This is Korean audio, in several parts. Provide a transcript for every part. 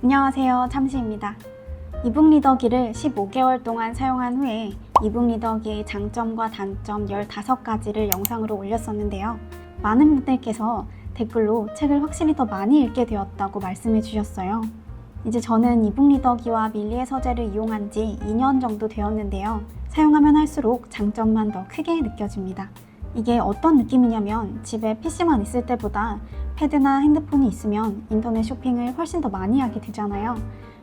안녕하세요, 참시입니다. 이북 리더기를 15개월 동안 사용한 후에 이북 리더기의 장점과 단점 15가지를 영상으로 올렸었는데요. 많은 분들께서 댓글로 책을 확실히 더 많이 읽게 되었다고 말씀해 주셨어요. 이제 저는 이북 리더기와 밀리의 서재를 이용한 지 2년 정도 되었는데요. 사용하면 할수록 장점만 더 크게 느껴집니다. 이게 어떤 느낌이냐면 집에 PC만 있을 때보다 패드나 핸드폰이 있으면 인터넷 쇼핑을 훨씬 더 많이 하게 되잖아요.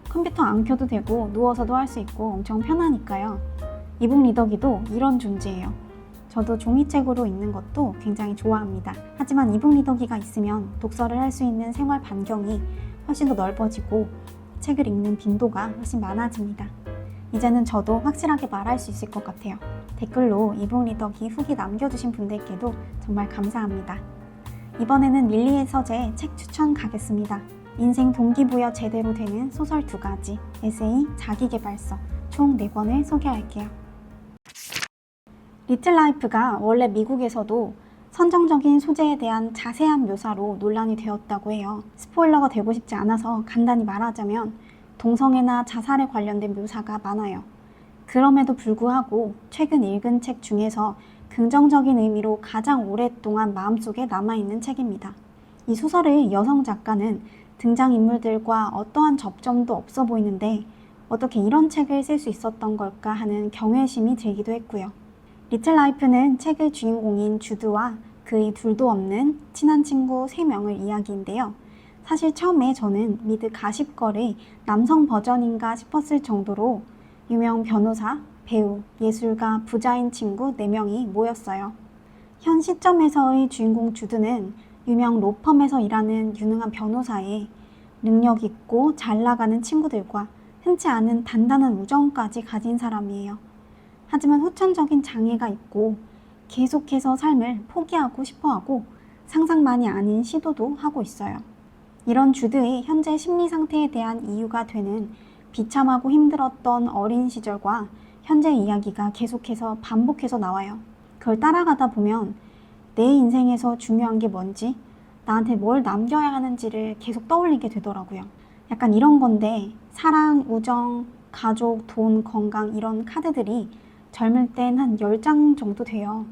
컴퓨터 안 켜도 되고 누워서도 할 수 있고 엄청 편하니까요. 이북 리더기도 이런 존재예요. 저도 종이책으로 읽는 것도 굉장히 좋아합니다. 하지만 이북 리더기가 있으면 독서를 할 수 있는 생활 반경이 훨씬 더 넓어지고 책을 읽는 빈도가 훨씬 많아집니다. 이제는 저도 확실하게 말할 수 있을 것 같아요. 댓글로 이북 리더기 후기 남겨주신 분들께도 정말 감사합니다. 이번에는 밀리의 서재 책 추천 가겠습니다. 인생 동기부여 제대로 되는 소설 2가지, 에세이, 자기계발서 총 4권을 소개할게요. 리틀 라이프가 원래 미국에서도 선정적인 소재에 대한 자세한 묘사로 논란이 되었다고 해요. 스포일러가 되고 싶지 않아서 간단히 말하자면 동성애나 자살에 관련된 묘사가 많아요. 그럼에도 불구하고 최근 읽은 책 중에서 긍정적인 의미로 가장 오랫동안 마음속에 남아있는 책입니다. 이 소설의 여성 작가는 등장인물들과 어떠한 접점도 없어 보이는데 어떻게 이런 책을 쓸 수 있었던 걸까 하는 경외심이 들기도 했고요. 리틀 라이프는 책의 주인공인 주드와 그의 둘도 없는 친한 친구 3명의 이야기인데요. 사실 처음에 저는 미드 가십걸의 남성 버전인가 싶었을 정도로 유명 변호사, 배우, 예술가, 부자인 친구 4명이 모였어요. 현 시점에서의 주인공 주드는 유명 로펌에서 일하는 유능한 변호사에 능력 있고 잘 나가는 친구들과 흔치 않은 단단한 우정까지 가진 사람이에요. 하지만 후천적인 장애가 있고 계속해서 삶을 포기하고 싶어하고 상상만이 아닌 시도도 하고 있어요. 이런 주드의 현재 심리 상태에 대한 이유가 되는 비참하고 힘들었던 어린 시절과 현재 이야기가 계속해서 반복해서 나와요. 그걸 따라가다 보면 내 인생에서 중요한 게 뭔지, 나한테 뭘 남겨야 하는지를 계속 떠올리게 되더라고요. 약간 이런 건데 사랑, 우정, 가족, 돈, 건강 이런 카드들이 젊을 땐 한 10장 정도 돼요.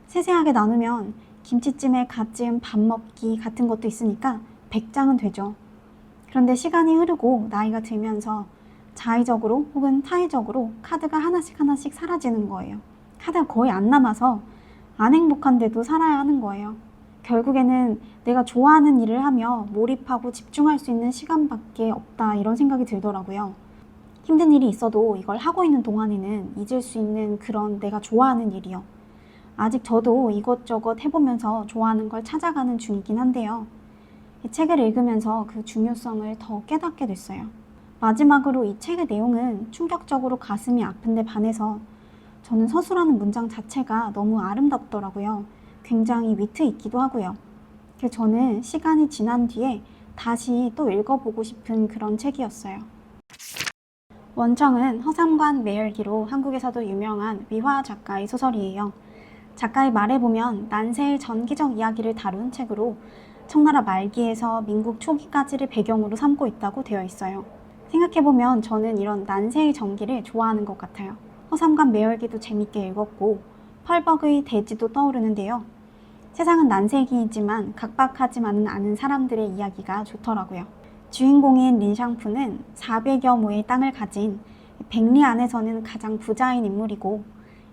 세세하게 나누면 김치찜에 갓 지은 밥 먹기 같은 것도 있으니까 100장은 되죠. 그런데 시간이 흐르고 나이가 들면서 자의적으로 혹은 타의적으로 카드가 하나씩 사라지는 거예요. 카드가 거의 안 남아서 안 행복한데도 살아야 하는 거예요. 결국에는 내가 좋아하는 일을 하며 몰입하고 집중할 수 있는 시간밖에 없다 이런 생각이 들더라고요. 힘든 일이 있어도 이걸 하고 있는 동안에는 잊을 수 있는 그런 내가 좋아하는 일이요. 아직 저도 이것저것 해보면서 좋아하는 걸 찾아가는 중이긴 한데요. 이 책을 읽으면서 그 중요성을 더 깨닫게 됐어요. 마지막으로 이 책의 내용은 충격적으로 가슴이 아픈데 반해서 저는 서술하는 문장 자체가 너무 아름답더라고요. 굉장히 위트 있기도 하고요. 그래서 저는 시간이 지난 뒤에 다시 또 읽어보고 싶은 그런 책이었어요. 원청은 허삼관 매열기로 한국에서도 유명한 위화 작가의 소설이에요. 작가의 말에 보면 난세의 전기적 이야기를 다룬 책으로 청나라 말기에서 민국 초기까지를 배경으로 삼고 있다고 되어 있어요. 생각해보면 저는 이런 난세의 전기를 좋아하는 것 같아요. 허삼관 매열기도 재밌게 읽었고 펄벅의 대지도 떠오르는데요. 세상은 난세기이지만 각박하지만은 않은 사람들의 이야기가 좋더라고요. 주인공인 린샹푸는 400여 모의 땅을 가진 백리 안에서는 가장 부자인 인물이고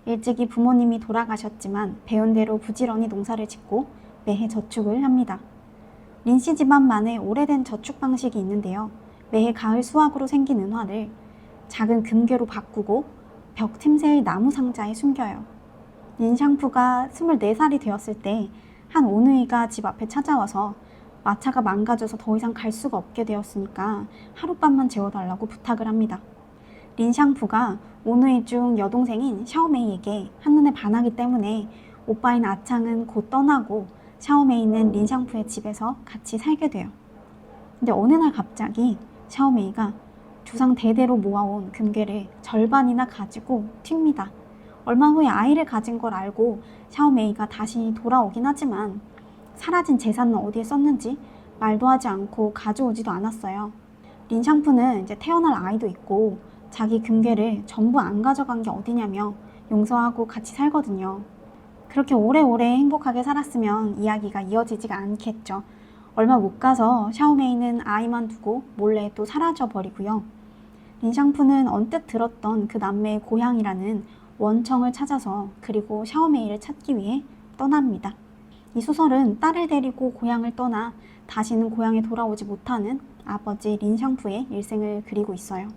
일찍이 부모님이 돌아가셨지만 배운 대로 부지런히 농사를 짓고 매해 저축을 합니다. 린씨 집안만의 오래된 저축 방식이 있는데요. 매해 가을 수확으로 생긴 은화를 작은 금괴로 바꾸고 벽 틈새의 나무 상자에 숨겨요. 린샹푸가 24살이 되었을 때 한 오누이가 집 앞에 찾아와서 마차가 망가져서 더 이상 갈 수가 없게 되었으니까 하룻밤만 재워달라고 부탁을 합니다. 린샹푸가 오누이 중 여동생인 샤오메이에게 한눈에 반하기 때문에 오빠인 아창은 곧 떠나고 샤오메이는 린샹푸의 집에서 같이 살게 돼요. 근데 어느 날 갑자기 샤오메이가 조상 대대로 모아온 금괴를 절반이나 가지고 튑니다. 얼마 후에 아이를 가진 걸 알고 샤오메이가 다시 돌아오긴 하지만 사라진 재산은 어디에 썼는지 말도 하지 않고 가져오지도 않았어요. 린샹푸는 이제 태어날 아이도 있고 자기 금괴를 전부 안 가져간 게 어디냐며 용서하고 같이 살거든요. 그렇게 오래오래 행복하게 살았으면 이야기가 이어지지가 않겠죠. 얼마 못 가서 샤오메이는 아이만 두고 몰래 또 사라져 버리고요. 린샹푸는 언뜻 들었던 그 남매의 고향이라는 원청을 찾아서 그리고 샤오메이를 찾기 위해 떠납니다. 이 소설은 딸을 데리고 고향을 떠나 다시는 고향에 돌아오지 못하는 아버지 린샹푸의 일생을 그리고 있어요.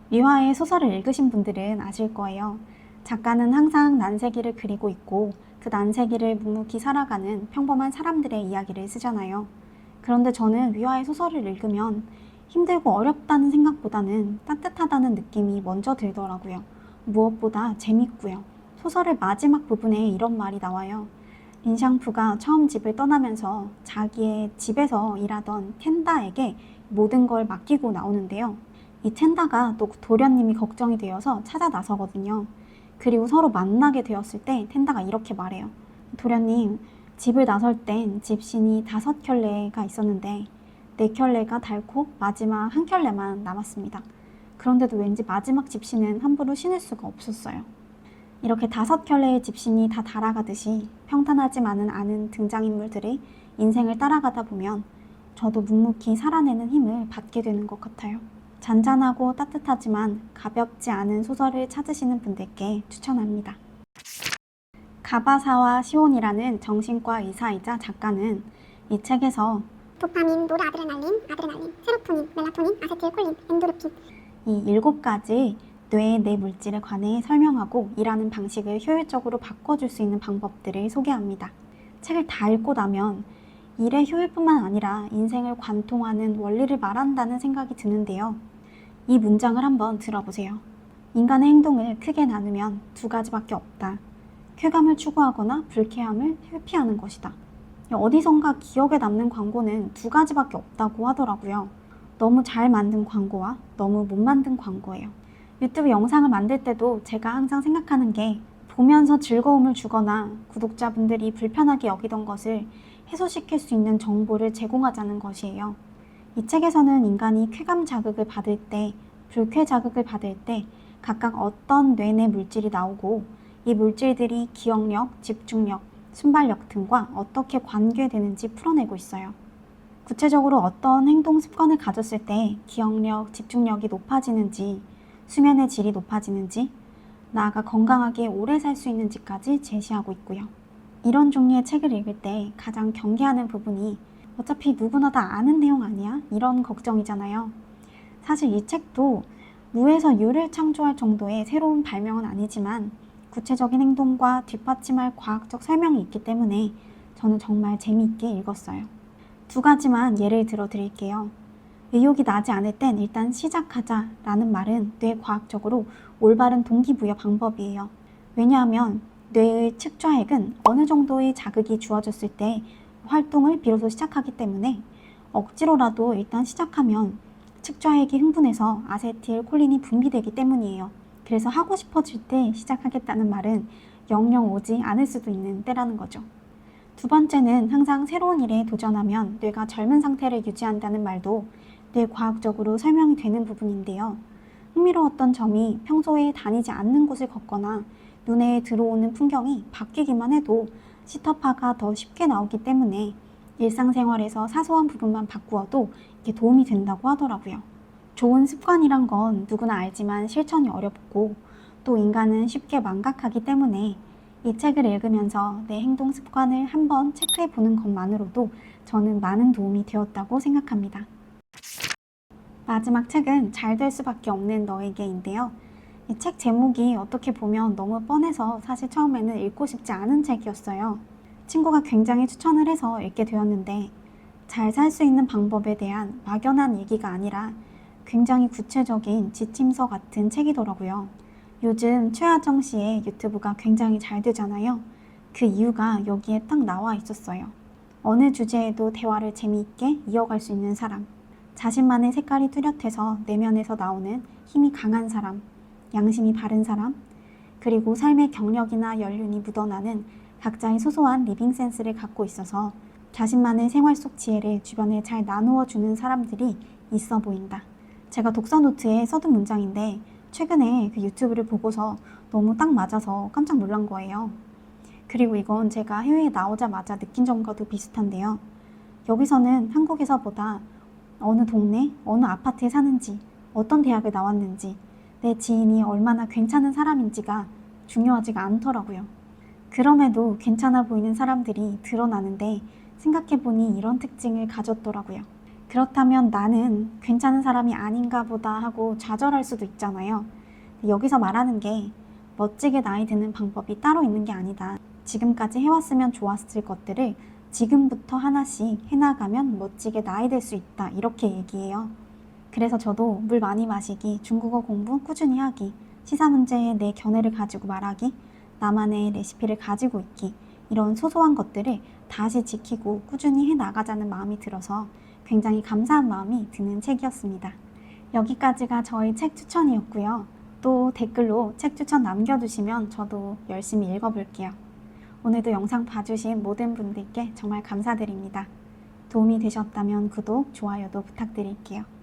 리화의 소설을 읽으신 분들은 아실 거예요. 작가는 항상 난세기를 그리고 있고 그 난세기를 묵묵히 살아가는 평범한 사람들의 이야기를 쓰잖아요. 그런데 저는 리화의 소설을 읽으면 힘들고 어렵다는 생각보다는 따뜻하다는 느낌이 먼저 들더라고요. 무엇보다 재밌고요. 소설의 마지막 부분에 이런 말이 나와요. 린샹푸가 처음 집을 떠나면서 자기의 집에서 일하던 텐다에게 모든 걸 맡기고 나오는데요. 이 텐다가 또 도련님이 걱정이 되어서 찾아 나서거든요. 그리고 서로 만나게 되었을 때 텐다가 이렇게 말해요. 도련님, 집을 나설 땐 집신이 5켤레가 있었는데 4켤레가 닳고 마지막 1켤레만 남았습니다. 그런데도 왠지 마지막 집신은 함부로 신을 수가 없었어요. 이렇게 5켤레의 집신이 다 달아가듯이 평탄하지만은 않은 등장인물들의 인생을 따라가다 보면 저도 묵묵히 살아내는 힘을 받게 되는 것 같아요. 잔잔하고 따뜻하지만 가볍지 않은 소설을 찾으시는 분들께 추천합니다. 가바사와 시온이라는 정신과 의사이자 작가는 이 책에서 도파민, 노르아드레날린, 세로토닌, 멜라토닌, 아세틸콜린, 엔도르핀 이 7가지 뇌의 내 물질에 관해 설명하고 일하는 방식을 효율적으로 바꿔줄 수 있는 방법들을 소개합니다. 책을 다 읽고 나면 일의 효율뿐만 아니라 인생을 관통하는 원리를 말한다는 생각이 드는데요. 이 문장을 한번 들어보세요. 인간의 행동을 크게 나누면 2가지밖에 없다. 쾌감을 추구하거나 불쾌함을 회피하는 것이다. 어디선가 기억에 남는 광고는 2가지밖에 없다고 하더라고요. 너무 잘 만든 광고와 너무 못 만든 광고예요. 유튜브 영상을 만들 때도 제가 항상 생각하는 게 보면서 즐거움을 주거나 구독자분들이 불편하게 여기던 것을 해소시킬 수 있는 정보를 제공하자는 것이에요. 이 책에서는 인간이 쾌감 자극을 받을 때, 불쾌 자극을 받을 때 각각 어떤 뇌내 물질이 나오고 이 물질들이 기억력, 집중력, 순발력 등과 어떻게 관계되는지 풀어내고 있어요. 구체적으로 어떤 행동 습관을 가졌을 때 기억력, 집중력이 높아지는지, 수면의 질이 높아지는지, 나아가 건강하게 오래 살 수 있는지까지 제시하고 있고요. 이런 종류의 책을 읽을 때 가장 경계하는 부분이 어차피 누구나 다 아는 내용 아니야? 이런 걱정이잖아요. 사실 이 책도 무에서 유를 창조할 정도의 새로운 발명은 아니지만 구체적인 행동과 뒷받침할 과학적 설명이 있기 때문에 저는 정말 재미있게 읽었어요. 2가지만 예를 들어 드릴게요. 의욕이 나지 않을 땐 일단 시작하자 라는 말은 뇌과학적으로 올바른 동기부여 방법이에요. 왜냐하면 뇌의 측좌핵은 어느 정도의 자극이 주어졌을 때 활동을 비로소 시작하기 때문에 억지로라도 일단 시작하면 측좌핵이 흥분해서 아세틸콜린이 분비되기 때문이에요. 그래서 하고 싶어질 때 시작하겠다는 말은 영영 오지 않을 수도 있는 때라는 거죠. 2번째는 항상 새로운 일에 도전하면 뇌가 젊은 상태를 유지한다는 말도 뇌과학적으로 설명이 되는 부분인데요. 흥미로웠던 점이 평소에 다니지 않는 곳을 걷거나 눈에 들어오는 풍경이 바뀌기만 해도 시터파가 더 쉽게 나오기 때문에 일상생활에서 사소한 부분만 바꾸어도 이게 도움이 된다고 하더라고요. 좋은 습관이란 건 누구나 알지만 실천이 어렵고 또 인간은 쉽게 망각하기 때문에 이 책을 읽으면서 내 행동 습관을 한번 체크해 보는 것만으로도 저는 많은 도움이 되었다고 생각합니다. 마지막 책은 잘 될 수밖에 없는 너에게인데요. 이 책 제목이 어떻게 보면 너무 뻔해서 사실 처음에는 읽고 싶지 않은 책이었어요. 친구가 굉장히 추천을 해서 읽게 되었는데 잘 살 수 있는 방법에 대한 막연한 얘기가 아니라 굉장히 구체적인 지침서 같은 책이더라고요. 요즘 최하정 씨의 유튜브가 굉장히 잘 되잖아요. 그 이유가 여기에 딱 나와 있었어요. 어느 주제에도 대화를 재미있게 이어갈 수 있는 사람, 자신만의 색깔이 뚜렷해서 내면에서 나오는 힘이 강한 사람, 양심이 바른 사람, 그리고 삶의 경력이나 연륜이 묻어나는 각자의 소소한 리빙 센스를 갖고 있어서 자신만의 생활 속 지혜를 주변에 잘 나누어 주는 사람들이 있어 보인다. 제가 독서 노트에 써둔 문장인데 최근에 그 유튜브를 보고서 너무 딱 맞아서 깜짝 놀란 거예요. 그리고 이건 제가 해외에 나오자마자 느낀 점과도 비슷한데요. 여기서는 한국에서보다 어느 동네, 어느 아파트에 사는지, 어떤 대학을 나왔는지, 내 지인이 얼마나 괜찮은 사람인지가 중요하지가 않더라고요. 그럼에도 괜찮아 보이는 사람들이 드러나는데 생각해보니 이런 특징을 가졌더라고요. 그렇다면 나는 괜찮은 사람이 아닌가 보다 하고 좌절할 수도 있잖아요. 여기서 말하는 게 멋지게 나이 드는 방법이 따로 있는 게 아니다. 지금까지 해왔으면 좋았을 것들을 지금부터 하나씩 해나가면 멋지게 나이 들 수 있다. 이렇게 얘기해요. 그래서 저도 물 많이 마시기, 중국어 공부 꾸준히 하기, 시사 문제에 내 견해를 가지고 말하기, 나만의 레시피를 가지고 있기, 이런 소소한 것들을 다시 지키고 꾸준히 해나가자는 마음이 들어서 굉장히 감사한 마음이 드는 책이었습니다. 여기까지가 저희 책 추천이었고요. 또 댓글로 책 추천 남겨주시면 저도 열심히 읽어볼게요. 오늘도 영상 봐주신 모든 분들께 정말 감사드립니다. 도움이 되셨다면 구독, 좋아요도 부탁드릴게요.